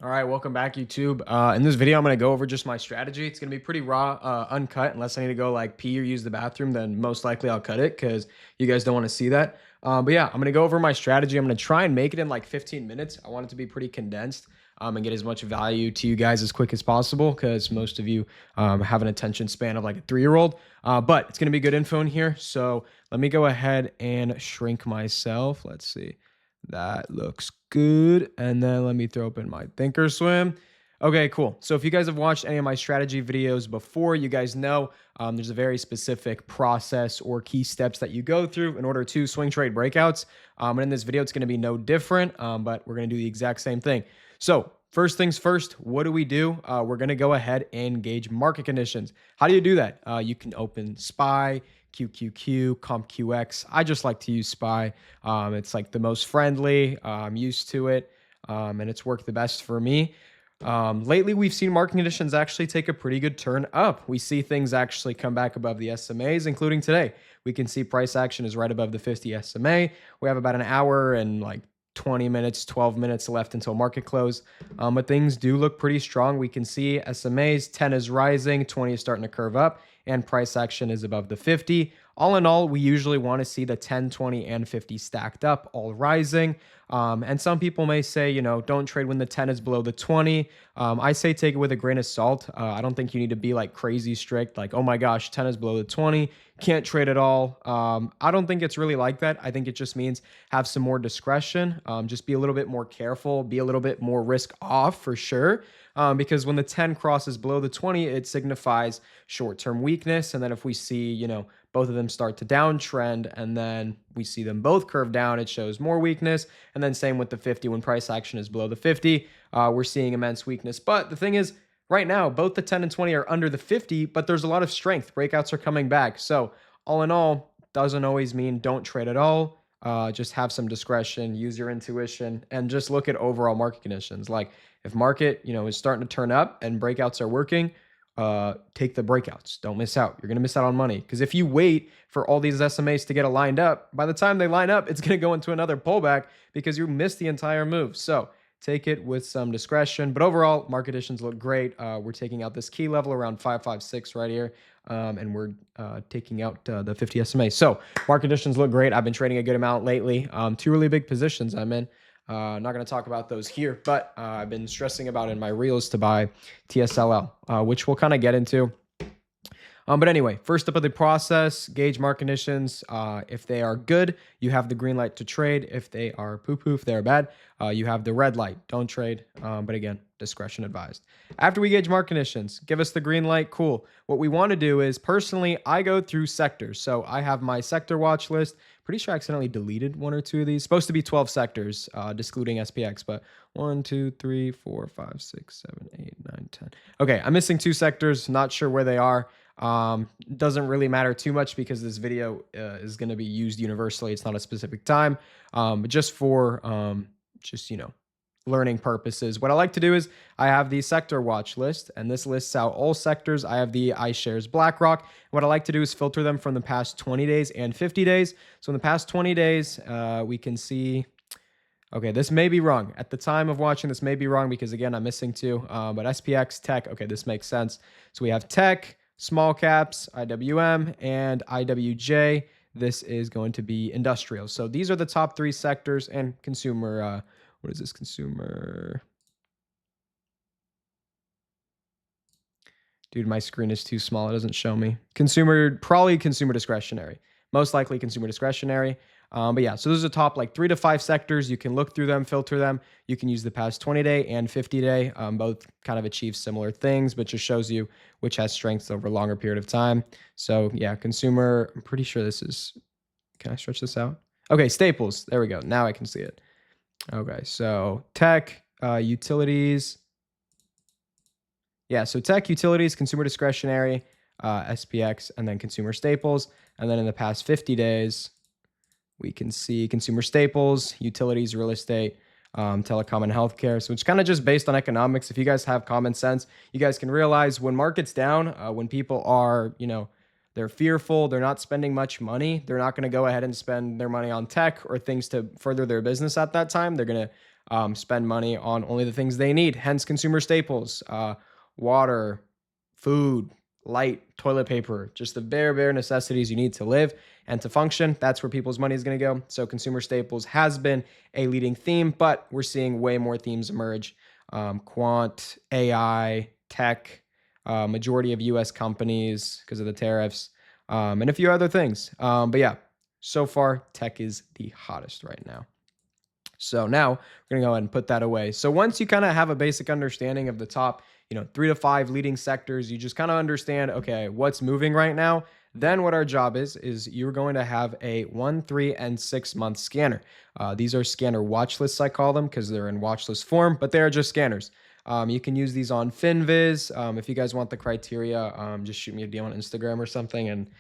All right, welcome back, YouTube. In this video, I'm going to go over just my strategy. It's going to be pretty raw, uncut. Unless I need to go like pee or use the bathroom, then most likely I'll cut it because you guys don't want to see that. But yeah, I'm going to go over my strategy. I'm going to try and make it in like 15 minutes. I want it to be pretty condensed and get as much value to you guys as quick as possible because most of you have an attention span of like a 3-year-old. But it's going to be good info in here. So let me go ahead and shrink myself. Let's see. That looks good. And then let me throw open my Thinkorswim. Okay, cool. So if you guys have watched any of my strategy videos before, you guys know there's a very specific process or key steps that you go through in order to swing trade breakouts. And in this video, it's going to be no different, but we're going to do the exact same thing. So first things first, what do? We're going to go ahead and gauge market conditions. How do you do that? You can open SPY, QQQ, CompQX. I just like to use SPY. It's like the most friendly. I'm used to it, and it's worked the best for me. Lately, we've seen market conditions actually take a pretty good turn up. We see things actually come back above the SMAs, including today. We can see price action is right above the 50 SMA. We have about an hour and like 20 minutes, 12 minutes left until market close. But things do look pretty strong. We can see SMAs, 10 is rising, 20 is starting to curve up, and price action is above the 50. All in all, we usually want to see the 10, 20, and 50 stacked up, all rising. And some people may say, don't trade when the 10 is below the 20. I say take it with a grain of salt. I don't think you need to be like crazy strict, like, oh my gosh, 10 is below the 20, can't trade at all. I don't think it's really like that. I think it just means have some more discretion, just be a little bit more careful, be a little bit more risk off for sure. Because when the 10 crosses below the 20, it signifies short-term weakness. And then if we see, both of them start to downtrend and then we see them both curve down, it shows more weakness. And then same with the 50, when price action is below the 50, we're seeing immense weakness. But the thing is, right now, both the 10 and 20 are under the 50, but there's a lot of strength. Breakouts are coming back. So all in all, doesn't always mean don't trade at all. Just have some discretion, use your intuition, and just look at overall market conditions. Like if market, is starting to turn up and breakouts are working, take the breakouts. Don't miss out. You're going to miss out on money. Because if you wait for all these SMAs to get aligned up, by the time they line up, it's going to go into another pullback because you missed the entire move. So take it with some discretion. But overall, market conditions look great. We're taking out this key level around 556 right here. And we're taking out the 50 SMA. So market conditions look great. I've been trading a good amount lately. Two really big positions I'm in. Not going to talk about those here, but I've been stressing about in my reels to buy TSLL, which we'll kind of get into. But anyway, first up of the process, gauge market conditions. If they are good, you have the green light to trade. If they are poo-poo, if they're bad, you have the red light. Don't trade. But again, discretion advised. After we gauge market conditions, give us the green light. Cool. What we want to do is, personally, I go through sectors. So I have my sector watch list. Pretty sure I accidentally deleted one or two of these. Supposed to be 12 sectors, excluding SPX, but 1, 2, 3, 4, 5, 6, 7, 8, 9, 10. Okay, I'm missing 2 sectors. Not sure where they are. Doesn't really matter too much because this video is going to be used universally. It's not a specific time, but just for learning purposes. What I like to do is I have the sector watch list, and this lists out all sectors. I have the iShares BlackRock. What I like to do is filter them from the past 20 days and 50 days. So in the past 20 days, we can see, okay, this may be wrong. At the time of watching, this may be wrong because, again, I'm missing 2. But SPX, Tech, okay, this makes sense. So we have Tech, small caps, IWM, and IWJ. This is going to be industrial. So these are the top 3 sectors, and consumer, what is this, consumer? Dude, my screen is too small. It doesn't show me. Consumer, probably consumer discretionary. Most likely consumer discretionary. But yeah, so those are the top like 3 to 5 sectors. You can look through them, filter them. You can use the past 20-day and 50-day. Both kind of achieve similar things, but just shows you which has strengths over a longer period of time. So yeah, consumer, I'm pretty sure this is, can I stretch this out? Okay, staples. There we go. Now I can see it. Okay, so tech, utilities. Yeah, so tech, utilities, consumer discretionary, SPX, and then consumer staples. And then in the past 50 days, we can see consumer staples, utilities, real estate, telecom, and healthcare. So it's kind of just based on economics. If you guys have common sense, you guys can realize when market's down, when people are, they're fearful, they're not spending much money, they're not going to go ahead and spend their money on tech or things to further their business at that time. They're going to spend money on only the things they need, hence consumer staples, water, food, light, toilet paper, just the bare necessities you need to live and to function. That's where people's money is going to go. So consumer staples has been a leading theme, but we're seeing way more themes emerge. Quant, AI, tech, majority of US companies because of the tariffs, and a few other things. But yeah, so far, tech is the hottest right now. So now we're going to go ahead and put that away. So once you kind of have a basic understanding of the top, 3 to 5 leading sectors, you just kind of understand, okay, what's moving right now. Then what our job is you're going to have a 1, 3, and 6 month scanner. These are scanner watch lists, I call them, because they're in watch list form, but they are just scanners. You can use these on FinViz. If you guys want the criteria, just shoot me a DM on Instagram or something, and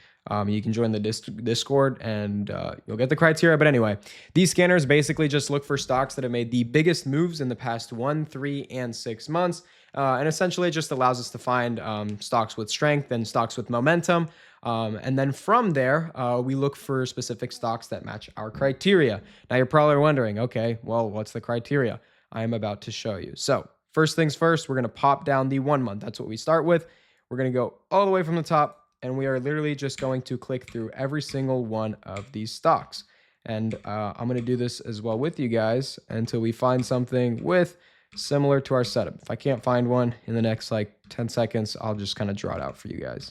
you can join the Discord and you'll get the criteria. But anyway, these scanners basically just look for stocks that have made the biggest moves in the past 1, 3, and 6 months. And essentially it just allows us to find stocks with strength and stocks with momentum. And then from there, we look for specific stocks that match our criteria. Now you're probably wondering, okay, well, what's the criteria? I am about to show you. So first things first, we're going to pop down the 1 month. That's what we start with. We're going to go all the way from the top, and we are literally just going to click through every single one of these stocks. And I'm going to do this as well with you guys until we find something with similar to our setup. If I can't find one in the next like 10 seconds, I'll just kind of draw it out for you guys.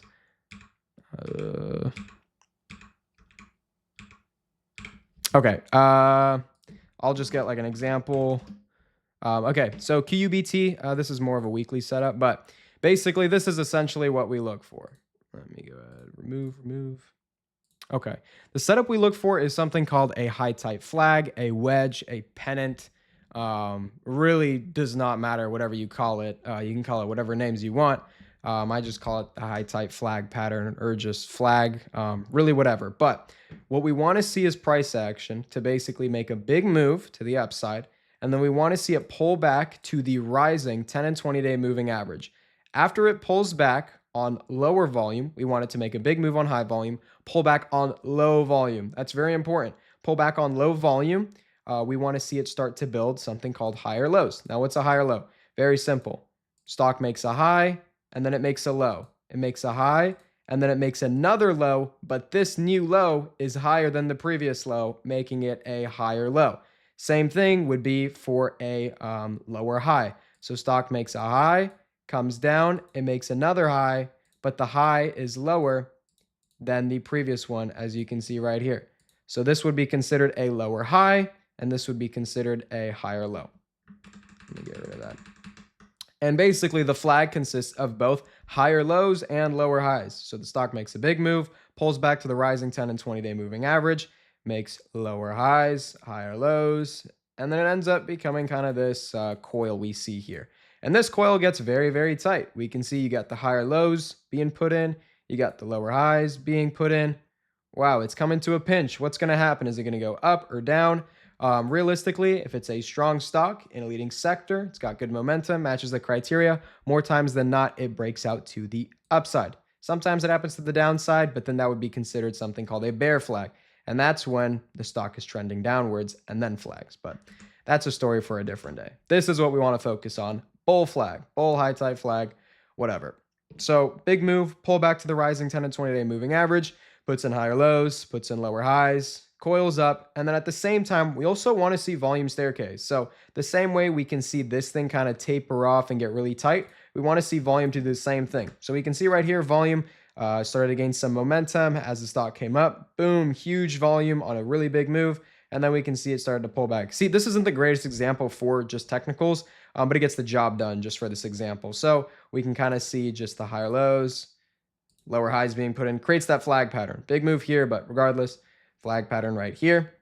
Okay. I'll just get like an example. Okay, so QUBT, this is more of a weekly setup, but basically this is essentially what we look for. Let me go ahead, remove. Okay, the setup we look for is something called a high type flag, a wedge, a pennant. Really does not matter whatever you call it. You can call it whatever names you want. I just call it the high type flag pattern or just flag, really whatever. But what we want to see is price action to basically make a big move to the upside. And then we want to see it pull back to the rising 10 and 20-day moving average. After it pulls back on lower volume, we want it to make a big move on high volume, pull back on low volume. That's very important. Pull back on low volume. We want to see it start to build something called higher lows. Now, what's a higher low? Very simple. Stock makes a high, and then it makes a low. It makes a high, and then it makes another low, but this new low is higher than the previous low, making it a higher low. Same thing would be for a lower high. So stock makes a high, comes down, it makes another high, but the high is lower than the previous one, as you can see right here. So this would be considered a lower high, and this would be considered a higher low. Let me get rid of that. And basically the flag consists of both higher lows and lower highs. So the stock makes a big move, pulls back to the rising 10 and 20-day moving average, makes lower highs, higher lows, and then it ends up becoming kind of this coil we see here. And this coil gets very tight. We can see you got the higher lows being put in, you got the lower highs being put in. Wow, it's coming to a pinch. What's going to happen? Is it going to go up or down? Realistically, if it's a strong stock in a leading sector, it's got good momentum, matches the criteria, more times than not, it breaks out to the upside. Sometimes it happens to the downside, but then that would be considered something called a bear flag. And that's when the stock is trending downwards and then flags. But that's a story for a different day. This is what we want to focus on. Bull flag, bull high type flag, whatever. So big move, pull back to the rising 10 and 20-day moving average, puts in higher lows, puts in lower highs, coils up. And then at the same time, we also want to see volume staircase. So the same way we can see this thing kind of taper off and get really tight, we want to see volume do the same thing. So we can see right here, volume started to gain some momentum as the stock came up. Boom, huge volume on a really big move. And then we can see it started to pull back. See, this isn't the greatest example for just technicals, but it gets the job done just for this example. So we can kind of see just the higher lows, lower highs being put in, creates that flag pattern. Big move here, but regardless, flag pattern right here.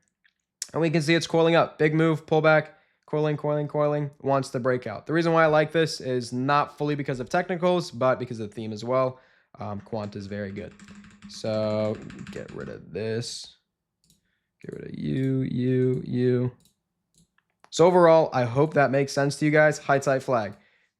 And we can see it's coiling up. Big move, pullback, coiling, wants to break out. The reason why I like this is not fully because of technicals, but because of the theme as well. Quant is very good. So get rid of this. Get rid of you. So overall, I hope that makes sense to you guys. High type flag.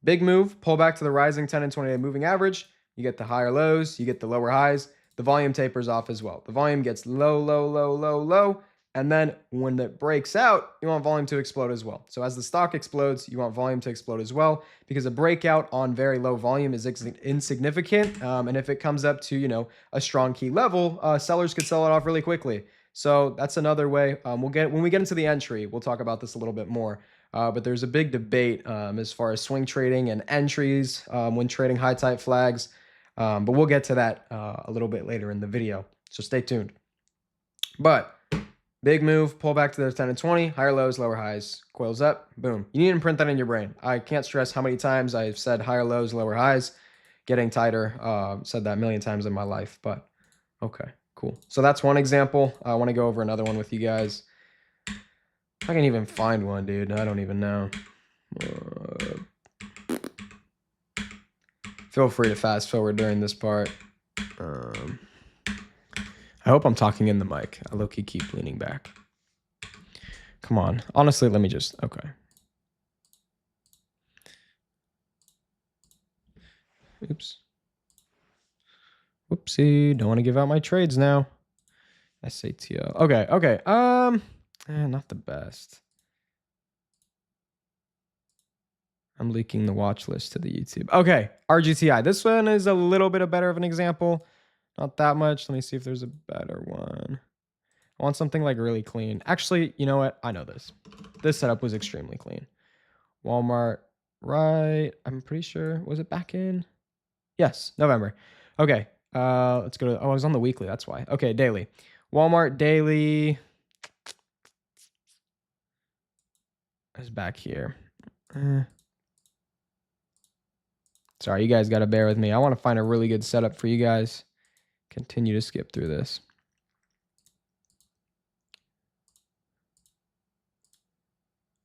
Big move, pull back to the rising 10 and 20-day moving average. You get the higher lows, you get the lower highs. The volume tapers off as well. The volume gets low, And then when it breaks out, you want volume to explode as well. So as the stock explodes, you want volume to explode as well, because a breakout on very low volume is insignificant. And if it comes up to, a strong key level, sellers could sell it off really quickly. So that's another way. When we get into the entry, we'll talk about this a little bit more. But there's a big debate as far as swing trading and entries when trading high type flags. But we'll get to that a little bit later in the video. So stay tuned. But big move, pull back to the 10 and 20, higher lows, lower highs, coils up, boom. You need to imprint that in your brain. I can't stress how many times I've said higher lows, lower highs, getting tighter. Said that a million times in my life, but okay, cool. So that's one example. I want to go over another one with you guys. I can even find one, dude. I don't even know. Feel free to fast forward during this part. I hope I'm talking in the mic. I low-key keep leaning back. Come on. Honestly, let me just... Okay. Oops. Whoopsie. Don't want to give out my trades now. SATO. Okay. Not the best. I'm leaking the watch list to the YouTube. Okay. RGTI. This one is a little bit better of an example. Not that much. Let me see if there's a better one. I want something like really clean. Actually, you know what? I know this. This setup was extremely clean. Walmart, right? I'm pretty sure. Was it back in? Yes, November. Okay. Let's go to... Oh, I was on the weekly. That's why. Okay, daily. Walmart daily is back here. Sorry, you guys got to bear with me. I want to find a really good setup for you guys. Continue to skip through this.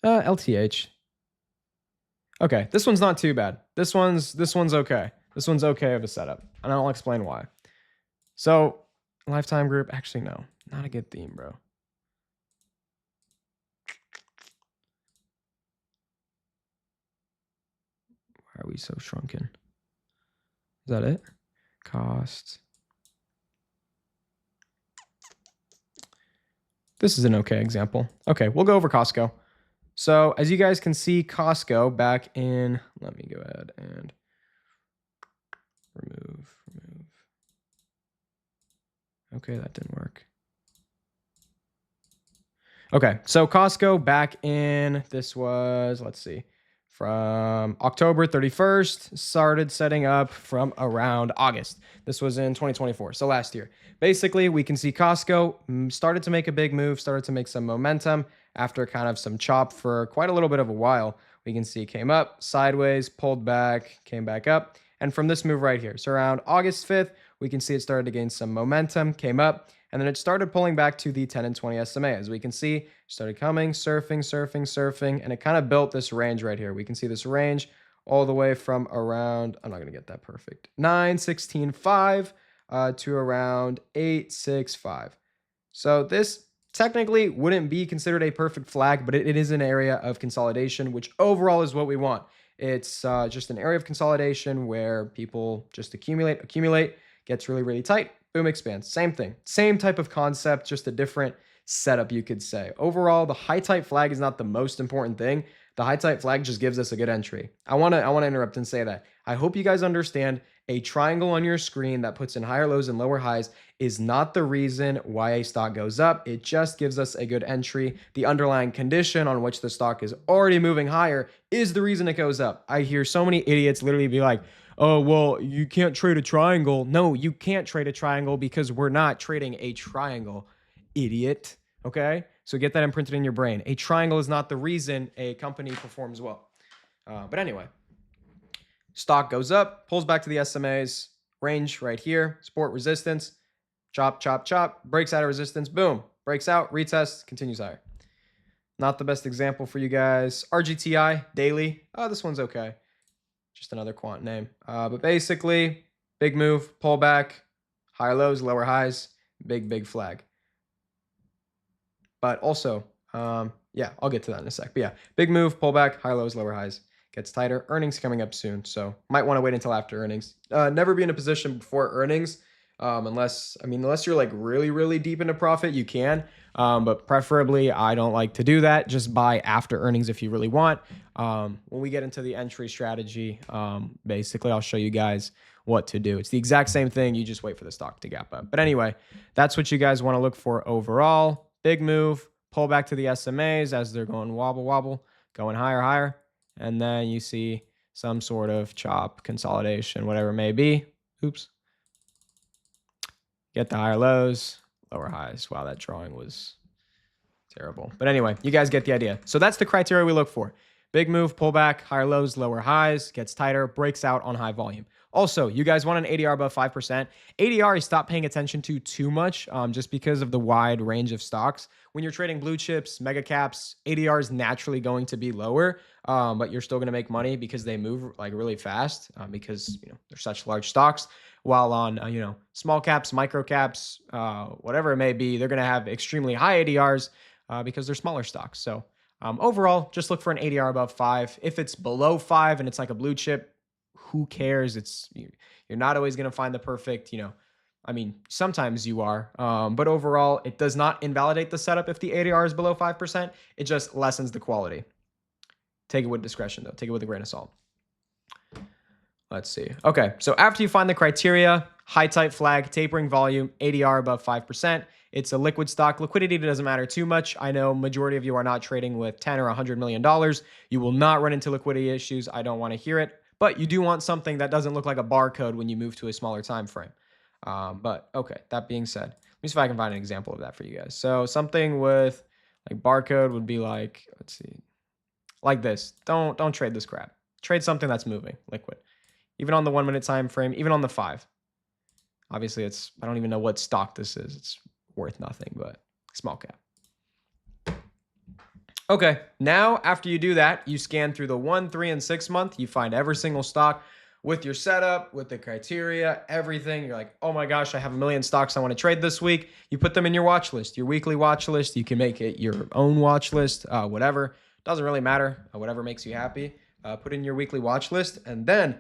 LTH. Okay, this one's not too bad. This one's okay. This one's okay of a setup, and I'll explain why. So, lifetime group. Actually, no, not a good theme, bro. Why are we so shrunken? Is that it? Cost. This is an okay example. Okay, we'll go over Costco. So as you guys can see, Costco back in, let me go ahead and remove. Okay, that didn't work. Okay, so Costco back in, this was, let's see, from October 31st, started setting up from around August. This was in 2024, so last year. Basically, we can see Costco started to make a big move, started to make some momentum after kind of some chop for quite a little bit of a while. We can see it came up, sideways, pulled back, came back up. And from this move right here, so around August 5th, we can see it started to gain some momentum, came up, and then it started pulling back to the 10 and 20 SMA. As we can see, started coming, surfing, and it kind of built this range right here. We can see this range all the way from around, I'm not going to get that perfect, 916.5 to around 865. So this technically wouldn't be considered a perfect flag, but it is an area of consolidation, which overall is what we want. It's just an area of consolidation where people just accumulate, gets really, really tight, boom, expands. Same thing, same type of concept, just a different setup, you could say. Overall, the high type flag is not the most important thing. The high type flag just gives us a good entry. I want to interrupt and say that I hope you guys understand a triangle on your screen that puts in higher lows and lower highs is not the reason why a stock goes up. It just gives us a good entry. The underlying condition on which the stock is already moving higher is the reason it goes up. I hear so many idiots literally be like, oh, well, you can't trade a triangle. No, you can't trade a triangle because we're not trading a triangle, idiot. Okay? So get that imprinted in your brain. A triangle is not the reason a company performs well. But anyway, stock goes up, pulls back to the SMAs, range right here, support resistance, chop, breaks out of resistance, boom, breaks out, retest, continues higher. Not the best example for you guys. RGTI, daily. Oh, this one's okay. Just another quant name. But basically, big move, pull back, higher lows, lower highs, big flag. But also, yeah, I'll get to that in a sec. But yeah, big move, pull back, higher lows, lower highs, gets tighter. Earnings coming up soon, so might want to wait until after earnings. Never be in a position before earnings Unless you're like really, really deep into profit, you can. But preferably, I don't like to do that. Just buy after earnings if you really want. When we get into the entry strategy, basically, I'll show you guys what to do. It's the exact same thing. You just wait for the stock to gap up. But anyway, that's what you guys want to look for overall. Big move, pull back to the SMAs as they're going wobble, wobble, going higher, higher. And then you see some sort of chop, consolidation, whatever it may be. Oops. Get the higher lows, lower highs. Wow, that drawing was terrible. But anyway, you guys get the idea. So that's the criteria we look for. Big move, pullback, higher lows, lower highs, gets tighter, breaks out on high volume. Also, you guys want an ADR above 5%. ADR, you stop paying attention to too much just because of the wide range of stocks. When you're trading blue chips, mega caps, ADR is naturally going to be lower, but you're still going to make money because they move like really fast because they're such large stocks. While on small caps, micro caps, whatever it may be, they're going to have extremely high ADRs because they're smaller stocks. So overall, just look for an ADR above 5. If it's below 5 and it's like a blue chip, who cares? You're not always going to find the perfect, sometimes you are, but overall, it does not invalidate the setup if the ADR is below 5%. It just lessens the quality. Take it with discretion, though. Take it with a grain of salt. Let's see. Okay, so after you find the criteria, high tight flag, tapering volume, ADR above 5%. It's a liquid stock. Liquidity doesn't matter too much. I know majority of you are not trading with 10 or $100 million. You will not run into liquidity issues. I don't want to hear it. But you do want something that doesn't look like a barcode when you move to a smaller time frame. But okay, that being said, let me see if I can find an example of that for you guys. So something with like barcode would be like, let's see, like this. Don't trade this crap. Trade something that's moving, liquid. Even on the 1 minute time frame, even on the 5. Obviously, I don't even know what stock this is. It's worth nothing, but small cap. Okay, now after you do that, you scan through the 1, 3, and 6 month. You find every single stock with your setup, with the criteria, everything. You're like, oh my gosh, I have a million stocks I want to trade this week. You put them in your watch list, your weekly watch list. You can make it your own watch list, whatever. Doesn't really matter, whatever makes you happy. Put in your weekly watch list. And then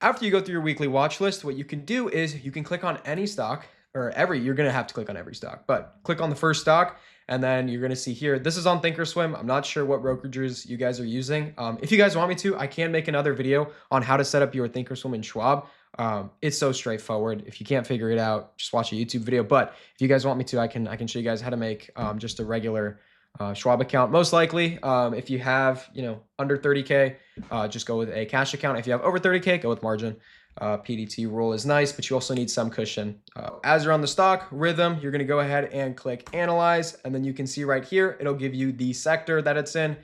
after you go through your weekly watch list, what you can do is you can click on any stock you're going to have to click on every stock, but click on the first stock. And then you're going to see here, this is on Thinkorswim. I'm not sure what brokerages you guys are using. If you guys want me to, I can make another video on how to set up your Thinkorswim and Schwab. It's so straightforward. If you can't figure it out, just watch a YouTube video. But if you guys want me to, I can show you guys how to make just a regular Schwab account. Most likely, if you have, under 30K, just go with a cash account. If you have over 30K, go with margin. PDT rule is nice, but you also need some cushion. As you're on the stock, Rhythm, you're going to go ahead and click Analyze, and then you can see right here, it'll give you the sector that it's in.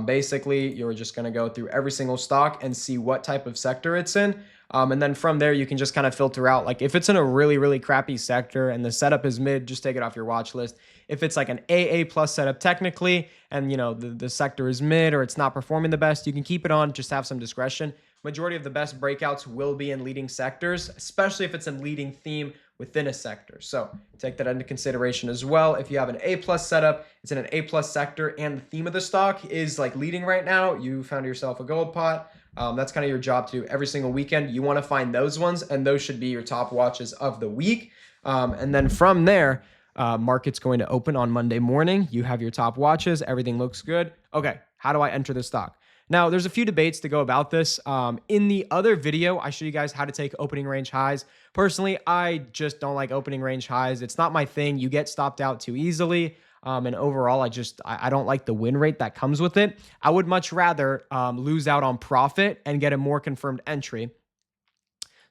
Basically, you're just going to go through every single stock and see what type of sector it's in. And then from there, you can just kind of filter out, like if it's in a really, really crappy sector and the setup is mid, just take it off your watch list. If it's like an AA plus setup technically, and the sector is mid or it's not performing the best, you can keep it on, just have some discretion. Majority of the best breakouts will be in leading sectors, especially if it's a leading theme within a sector. So take that into consideration as well. If you have an A plus setup, it's in an A plus sector, and the theme of the stock is like leading right now, you found yourself a gold pot. That's kind of your job to do every single weekend. You want to find those ones, and those should be your top watches of the week. And then from there, market's going to open on Monday morning. You have your top watches. Everything looks good. Okay, how do I enter the stock? Now, there's a few debates to go about this. In the other video, I showed you guys how to take opening range highs. Personally, I just don't like opening range highs. It's not my thing. You get stopped out too easily. And overall, I don't like the win rate that comes with it. I would much rather lose out on profit and get a more confirmed entry.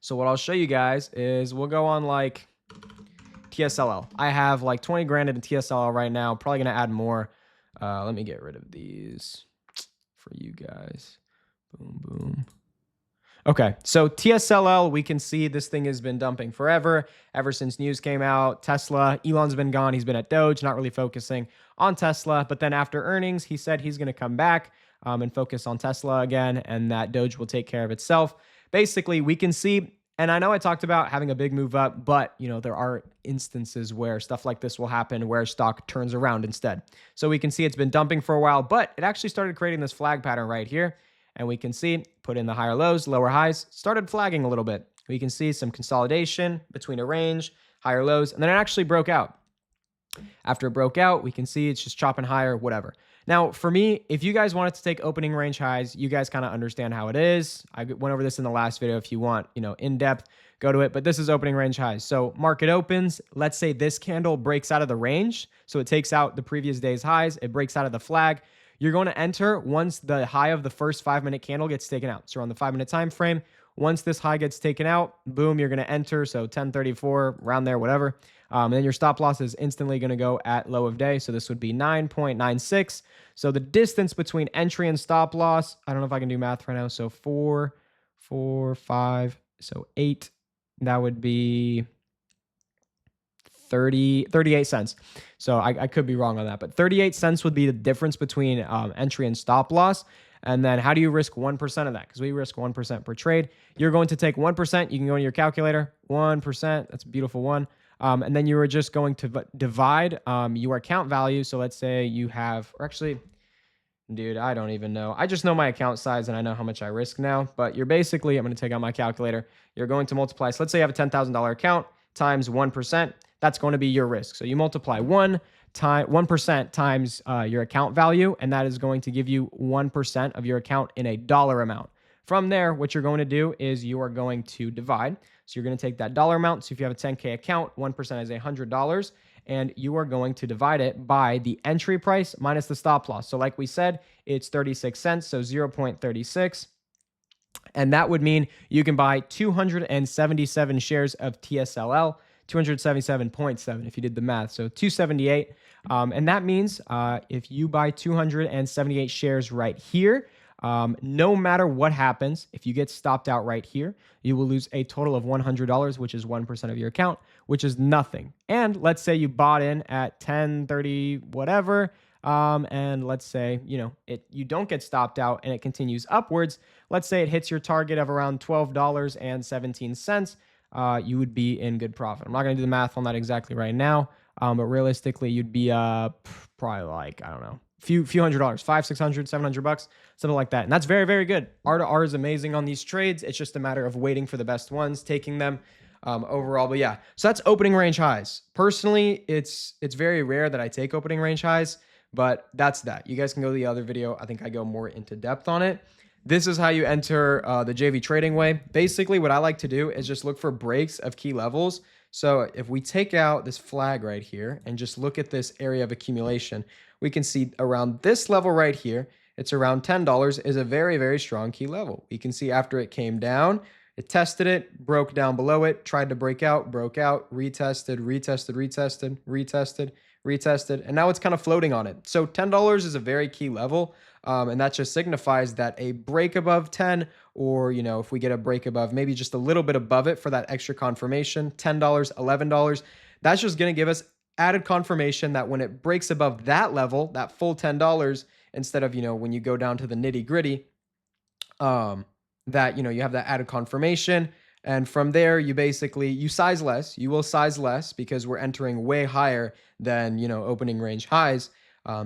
So what I'll show you guys is we'll go on like TSLL. I have like 20 grand in TSLL right now. Probably going to add more. Let me get rid of these for you guys. Boom, boom. Okay, so TSLL, we can see this thing has been dumping forever, ever since news came out. Tesla, Elon's been gone. He's been at Doge, not really focusing on Tesla. But then after earnings, he said he's going to come back and focus on Tesla again, and that Doge will take care of itself. Basically, we can see, and I know I talked about having a big move up, but there are instances where stuff like this will happen where stock turns around instead. So we can see it's been dumping for a while, but it actually started creating this flag pattern right here. And we can see, put in the higher lows, lower highs, started flagging a little bit. We can see some consolidation between a range, higher lows, and then it actually broke out. After it broke out, we can see it's just chopping higher, whatever. Now, for me, if you guys wanted to take opening range highs, you guys kind of understand how it is. I went over this in the last video. If you want, in depth, go to it. But this is opening range highs. So market opens. Let's say this candle breaks out of the range. So it takes out the previous day's highs. It breaks out of the flag. You're going to enter once the high of the first 5-minute candle gets taken out. So on the 5-minute time frame, once this high gets taken out, boom, you're going to enter. So 1034, around there, whatever. And then your stop loss is instantly going to go at low of day. So this would be 9.96. So the distance between entry and stop loss, I don't know if I can do math right now. So 4, 5, so 8. That would be 38 cents. So I could be wrong on that, but 38 cents would be the difference between entry and stop loss. And then how do you risk 1% of that? Because we risk 1% per trade. You're going to take 1%. You can go into your calculator, 1%. That's a beautiful one. And then you are just going to divide your account value. So let's say you have, or actually, dude, I don't even know. I just know my account size and I know how much I risk now. But you're basically, I'm going to take out my calculator. You're going to multiply. So let's say you have a $10,000 account times 1%. That's going to be your risk. So you multiply 1% times your account value, and that is going to give you 1% of your account in a dollar amount. From there, what you're going to do is you are going to divide. So you're going to take that dollar amount. So if you have a 10K account, 1% is $100, and you are going to divide it by the entry price minus the stop loss. So like we said, it's 36 cents, so 0.36. And that would mean you can buy 277 shares of TSLL, 277.7 if you did the math. So 278. And that means if you buy 278 shares right here, no matter what happens, if you get stopped out right here, you will lose a total of $100, which is 1% of your account, which is nothing. And let's say you bought in at 10.30, whatever. And let's say, you don't get stopped out and it continues upwards. Let's say it hits your target of around $12.17. You would be in good profit. I'm not going to do the math on that exactly right now. But realistically, you'd be probably like, I don't know, few $100, $500, $600, $700, something like that. And that's very, very good. R to R is amazing on these trades. It's just a matter of waiting for the best ones, taking them overall. But yeah, so that's opening range highs. Personally, it's very rare that I take opening range highs, but that's that. You guys can go to the other video. I think I go more into depth on it. This is how you enter the JV trading way. Basically, what I like to do is just look for breaks of key levels. So if we take out this flag right here and just look at this area of accumulation, we can see around this level right here, it's around $10 is a very, very strong key level. We can see after it came down, it tested it, broke down below it, tried to break out, broke out, retested, retested, retested, retested, retested, and now it's kind of floating on it. So $10 is a very key level, and that just signifies that a break above 10, or if we get a break above maybe just a little bit above it for that extra confirmation, $10, $11, that's just going to give us added confirmation that when it breaks above that level, that full $10, instead of when you go down to the nitty gritty, that you have that added confirmation. And from there, you size less. You will size less because we're entering way higher than, opening range highs.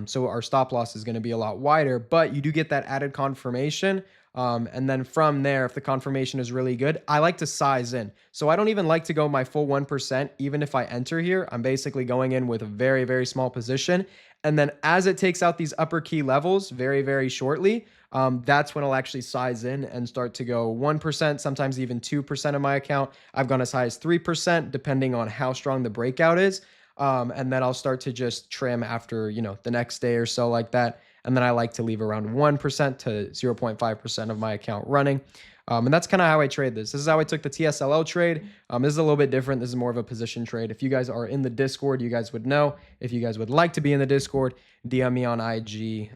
So our stop loss is going to be a lot wider, but you do get that added confirmation. And then from there, if the confirmation is really good, I like to size in. So I don't even like to go my full 1%. Even if I enter here, I'm basically going in with a very, very small position. And then as it takes out these upper key levels very, very shortly, that's when I'll actually size in and start to go 1%, sometimes even 2% of my account. I've gone as high as 3%, depending on how strong the breakout is. And then I'll start to just trim after, the next day or so like that. And then I like to leave around 1% to 0.5% of my account running. And that's kind of how I trade this. This is how I took the TSLL trade. This is a little bit different. This is more of a position trade. If you guys are in the Discord, you guys would know. If you guys would like to be in the Discord, DM me on IG.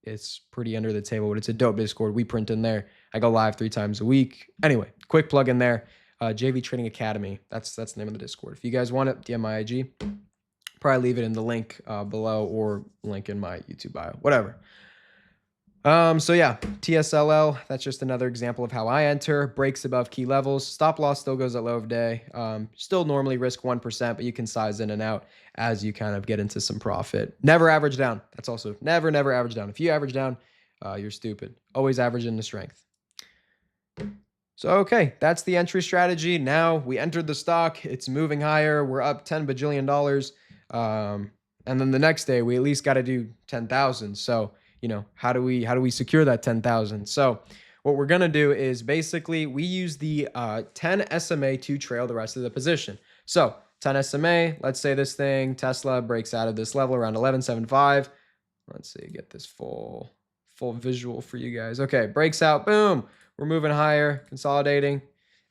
It's pretty under the table, but it's a dope Discord. We print in there. I go live 3 times a week. Anyway, quick plug in there. JV Trading Academy. That's the name of the Discord. If you guys want it, DM my IG. Probably leave it in the link below or link in my YouTube bio, whatever. So yeah, TSLL, that's just another example of how I enter. Breaks above key levels. Stop loss still goes at low of day. Still normally risk 1%, but you can size in and out as you kind of get into some profit. Never average down. That's also never average down. If you average down, you're stupid. Always average into strength. So, okay, that's the entry strategy. Now we entered the stock. It's moving higher. We're up 10 bajillion dollars. Um, and then the next day we at least got to do 10,000. So, how do we secure that 10,000? So, what we're going to do is basically we use the 10 SMA to trail the rest of the position. So, 10 SMA, let's say this thing, Tesla breaks out of this level around 11.75. Let's see, get this full visual for you guys. Okay, breaks out, boom. We're moving higher, consolidating,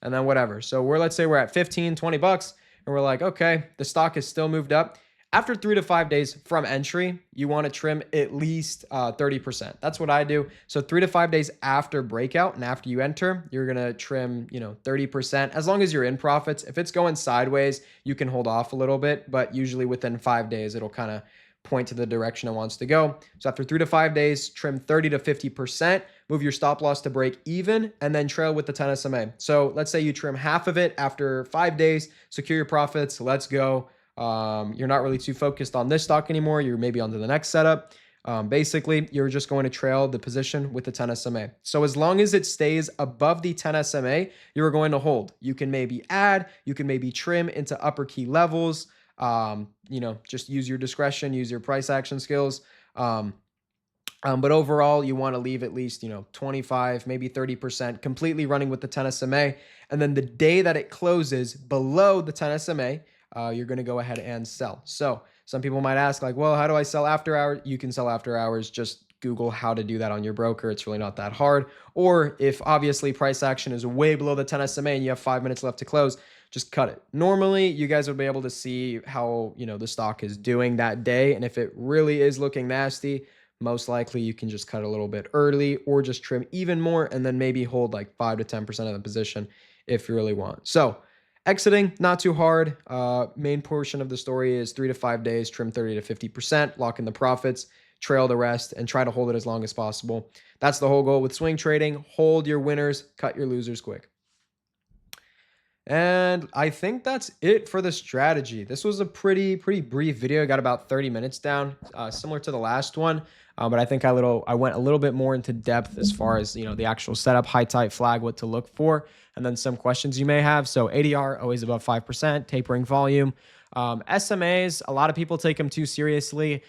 and then whatever. So let's say we're at 15, 20 bucks, and we're like, okay, the stock has still moved up. After 3 to 5 days from entry, you want to trim at least 30%. That's what I do. So 3 to 5 days after breakout and after you enter, you're going to trim, 30%, as long as you're in profits. If it's going sideways, you can hold off a little bit, but usually within 5 days, it'll kind of point to the direction it wants to go. So after 3 to 5 days, trim 30 to 50%, move your stop loss to break even, and then trail with the 10 SMA. So let's say you trim half of it after 5 days, secure your profits, let's go. You're not really too focused on this stock anymore. You're maybe on to the next setup. Basically, you're just going to trail the position with the 10 SMA. So as long as it stays above the 10 SMA, you're going to hold. You can maybe add, you can maybe trim into upper key levels. Just use your discretion, use your price action skills. But overall, you want to leave at least, 25, maybe 30% completely running with the 10 SMA. And then the day that it closes below the 10 SMA, you're going to go ahead and sell. So some people might ask like, well, how do I sell after hours? You can sell after hours. Just Google how to do that on your broker. It's really not that hard. Or if obviously price action is way below the 10 SMA and you have 5 minutes left to close, just cut it. Normally, you guys would be able to see how, the stock is doing that day. And if it really is looking nasty, most likely you can just cut a little bit early or just trim even more and then maybe hold like 5 to 10% of the position if you really want. So exiting, not too hard. Main portion of the story is 3 to 5 days, trim 30 to 50%, lock in the profits, trail the rest, and try to hold it as long as possible. That's the whole goal with swing trading. Hold your winners, cut your losers quick. And I think that's it for the strategy. This was a pretty brief video. I got about 30 minutes down, similar to the last one. But I think I went a little bit more into depth as far as, the actual setup, high tight flag, what to look for, and then some questions you may have. So ADR always above 5%, tapering volume. SMAs, a lot of people take them too seriously.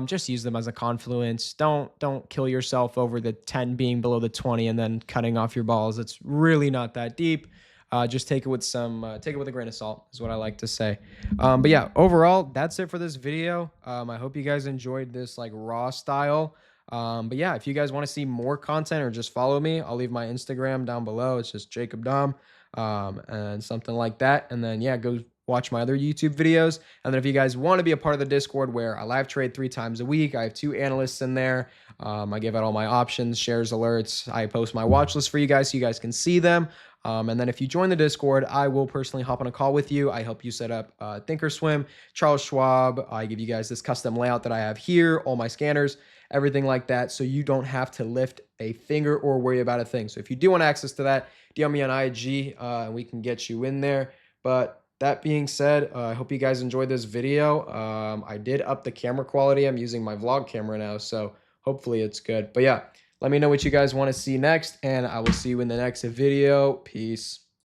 Just use them as a confluence. Don't kill yourself over the 10 being below the 20 and then cutting off your balls. It's really not that deep. Just take it with a grain of salt is what I like to say. But yeah, overall, that's it for this video. I hope you guys enjoyed this like raw style. But yeah, if you guys want to see more content or just follow me, I'll leave my Instagram down below. It's just Jacob Dom, and something like that. And then yeah, go watch my other YouTube videos. And then if you guys want to be a part of the Discord where I live trade 3 times a week, I have 2 analysts in there. I give out all my options, shares, alerts. I post my watch list for you guys so you guys can see them. And then if you join the Discord, I will personally hop on a call with you. I help you set up Thinkorswim, Charles Schwab. I give you guys this custom layout that I have here, all my scanners, everything like that. So you don't have to lift a finger or worry about a thing. So if you do want access to that, DM me on IG and we can get you in there. But that being said, I hope you guys enjoyed this video. I did up the camera quality. I'm using my vlog camera now, so hopefully it's good. But yeah, let me know what you guys want to see next, and I will see you in the next video. Peace.